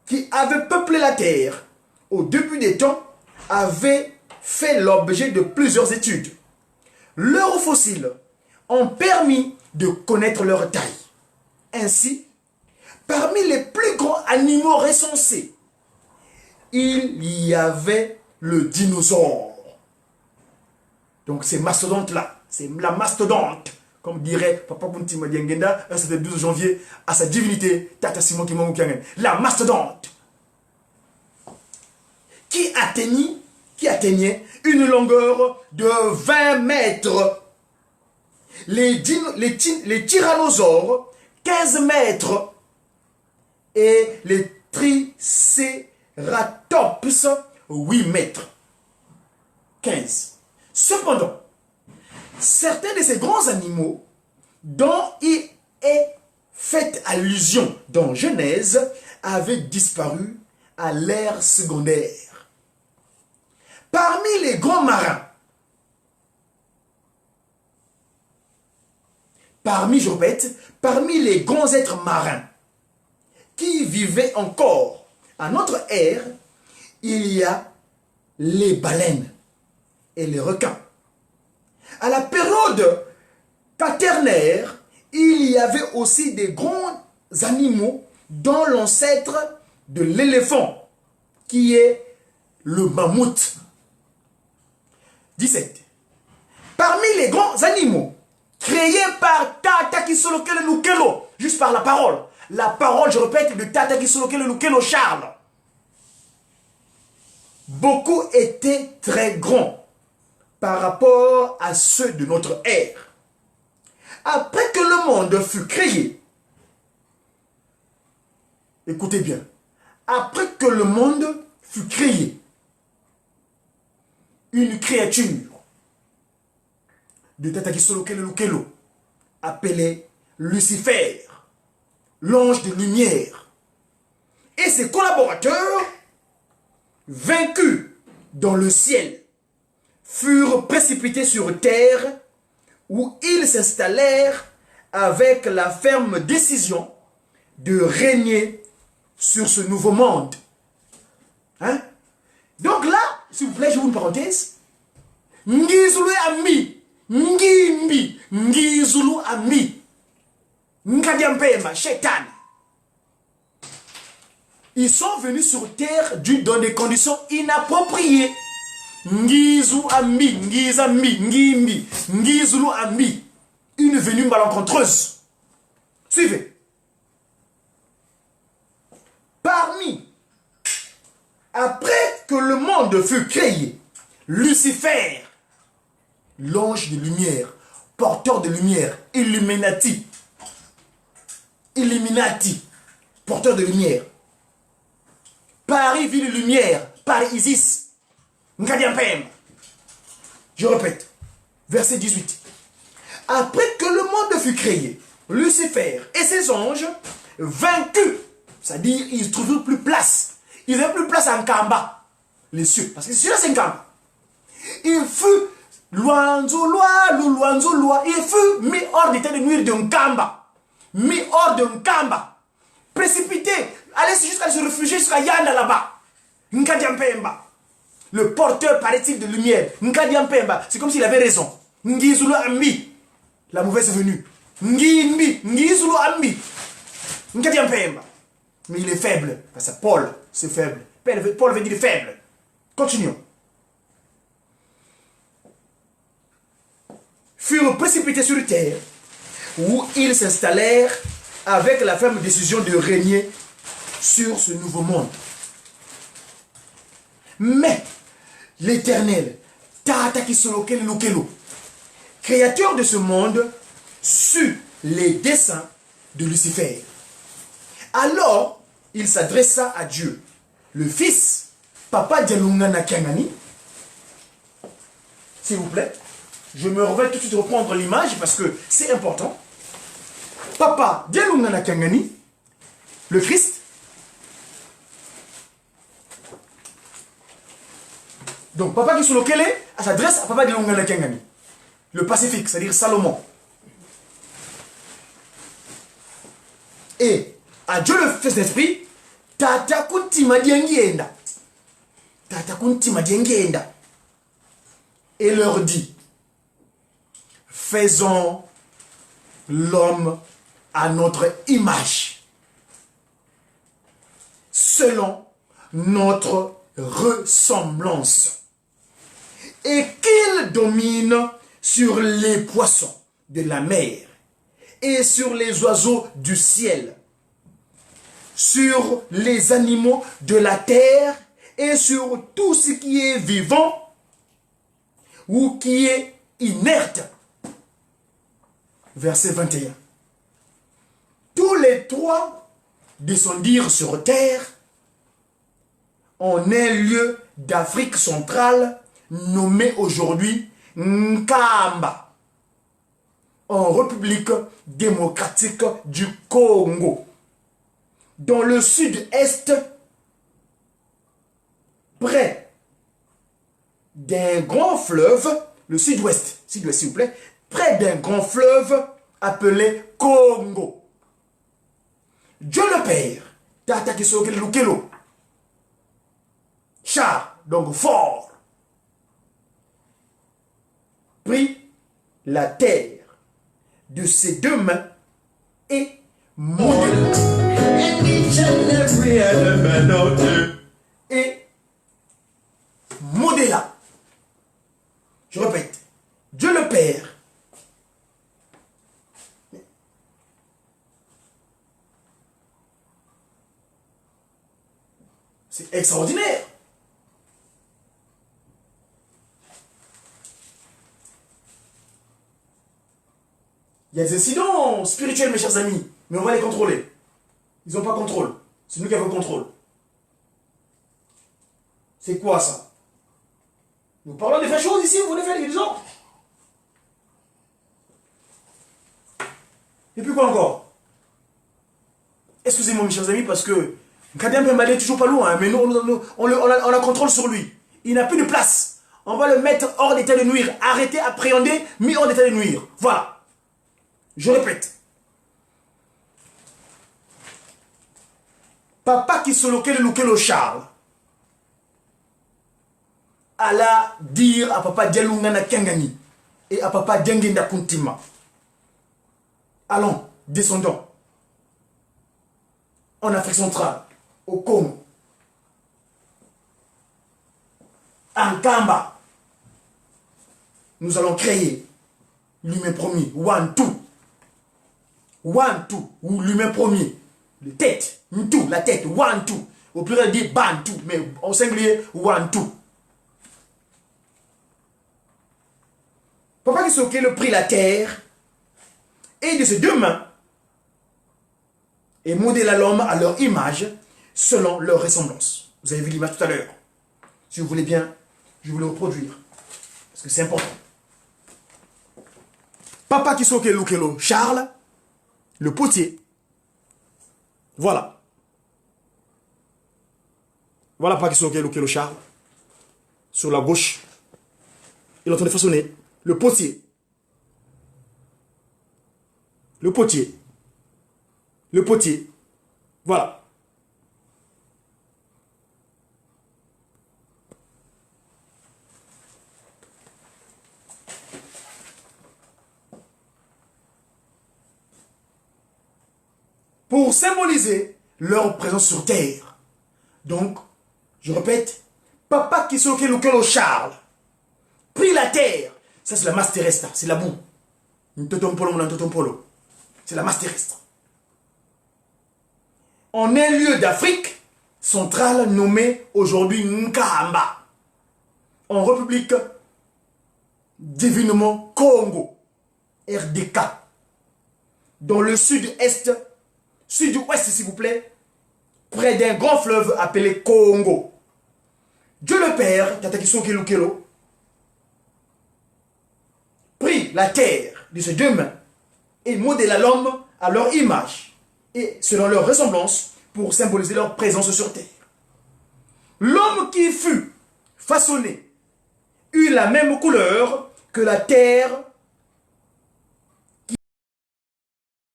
qui avaient peuplé la terre au début des temps avaient fait l'objet de plusieurs études. Leurs fossiles ont permis de connaître leur taille. Ainsi, parmi les plus grands animaux recensés, il y avait le dinosaure. Donc ces mastodontes-là, c'est la mastodonte, comme dirait Papa Bunti Madiangenda, un certain 12 janvier, à sa divinité, Tata Simon Kimangoukiangen. La mastodonte, qui atteignait une longueur de 20 mètres. Les tyrannosaures, 15 mètres. Et les tricératops, 8 mètres. 15. Cependant, certains de ces grands animaux dont il est fait allusion dans Genèse avaient disparu à l'ère secondaire. Parmi les grands marins, parmi les grands êtres marins qui vivaient encore à notre ère, il y a les baleines et les requins. À la période quaternaire, il y avait aussi des grands animaux dont l'ancêtre de l'éléphant, qui est le mammouth. 17. Parmi les grands animaux créés par Tata Kisolokele Lukelo, juste par la parole, je répète, de Tata Kisolokele Lukelo Charles, beaucoup étaient très grands par rapport à ceux de notre ère. Après que le monde fut créé, écoutez bien, après que le monde fut créé, une créature de Tata Kisolokele Lukelo appelée Lucifer, l'ange de lumière, et ses collaborateurs, vaincus dans le ciel, furent précipités sur terre où ils s'installèrent avec la ferme décision de régner sur ce nouveau monde. Hein? Donc là, s'il vous plaît, je vous une parenthèse. Ngizulu ami, ngimbi, ngizulu ami, ngadiampemba, Shaitan. Ils sont venus sur terre dans des conditions inappropriées. Ngizu ami, ngizami, ngimbi, ngizulu ami. Une venue malencontreuse. Suivez. Après que le monde fut créé, Lucifer, l'ange de lumière, porteur de lumière, Illuminati, porteur de lumière, Paris, ville de lumière, Paris Isis, Nkadiampem. Je répète, verset 18. Après que le monde fut créé, Lucifer et ses anges, vaincus, c'est-à-dire ils ne trouvaient plus place. Ils n'avaient plus place en Kamba, les cieux, parce que celui-là c'est un Kamba. Il fut il fut mis hors d'état de nuire d'un Kamba, mis hors d'un Kamba, précipité, allez jusqu'à se réfugier jusqu'à Yanda là-bas. Nkadiampemba, le porteur paraît-il de lumière, Nkadiampemba, c'est comme s'il avait raison. Ngizulu Ambi, la mauvaise venue. Ngizulu Ambi, Nkadiampemba. Mais il est faible, parce que Paul, c'est faible. Paul veut dire faible. Continuons. Furent précipités sur terre, où ils s'installèrent avec la ferme décision de régner sur ce nouveau monde. Mais l'Éternel, Tata Kisolokele Lukelo, créateur de ce monde, sut les desseins de Lucifer. Alors, il s'adressa à Dieu, le Fils, Papa Dialungana Kiangani. S'il vous plaît, je me reviens tout de suite reprendre l'image parce que c'est important. Papa Dialungana Kiangani, le Christ. Donc, Papa Kisolokele s'adresse à Papa Dialungana Kiangani, le Pacifique, c'est-à-dire Salomon. Et à Dieu le Fils d'Esprit, Tata kuntima diengienda. Tata kuntima diengienda. Et leur dit, faisons l'homme à notre image, selon notre ressemblance, et qu'il domine sur les poissons de la mer et sur les oiseaux du ciel, sur les animaux de la terre et sur tout ce qui est vivant ou qui est inerte. Verset 21. Tous les trois descendirent sur terre en un lieu d'Afrique centrale nommé aujourd'hui Nkamba, en République démocratique du Congo, dans le sud-est, près d'un grand fleuve, le sud-ouest, s'il vous plaît, près d'un grand fleuve appelé Congo. Dieu le Père, Tata Kisoke Lukelo, char, donc fort, prit la terre de ses deux mains et modéla. Je répète, Dieu le Père c'est extraordinaire. Il y a des incidents spirituels, mes chers amis, mais on va les contrôler. Ils n'ont pas contrôle. C'est nous qui avons contrôle. C'est quoi ça? Nous parlons des vraies choses ici, vous les faites les gens. Et puis quoi encore? Excusez-moi, mes chers amis, parce que Kadem Pembale est toujours pas loin, mais nous, on a contrôle sur lui. Il n'a plus de place. On va le mettre hors d'état de nuire. Arrêter, appréhender, mis hors d'état de nuire. Voilà. Je répète. Papa qui se loquait le Charles alla dire à papa Dialungana Kengani et à papa Djengenda Kuntima. Allons, descendons en Afrique centrale, au Congo, en Kamba. Nous allons créer l'humain premier, one, two. One, two, ou l'humain premier. La tête, two, la tête, one, two. Au pluriel dit bantu, mais au singulier, one, two. Papa Kisoke le prit la terre et de ses deux mains et modéla l'homme à leur image selon leur ressemblance. Vous avez vu l'image tout à l'heure. Si vous voulez bien, je vais le reproduire. Parce que c'est important. Papa Kisoke Lukelo Charles, le potier. Voilà. Voilà Papa Kisoke Lukelo Charles. Sur la gauche. Il est en train de façonner le potier. Le potier. Le potier. Voilà. Pour symboliser leur présence sur terre. Donc, je répète, Papa Kisoke Lukelo Charles prit la terre. Ça, c'est la masse terrestre, c'est la boue. C'est la masse terrestre. En un lieu d'Afrique centrale nommé aujourd'hui Nkamba, en République divinement Congo, RDK, dans le sud-est, sud-ouest s'il vous plaît, près d'un grand fleuve appelé Congo. Dieu le Père, Tata Kisoke Lukelo, prit la terre de ses deux mains et modéla l'homme à leur image et selon leur ressemblance pour symboliser leur présence sur terre. L'homme qui fut façonné eut la même couleur que la terre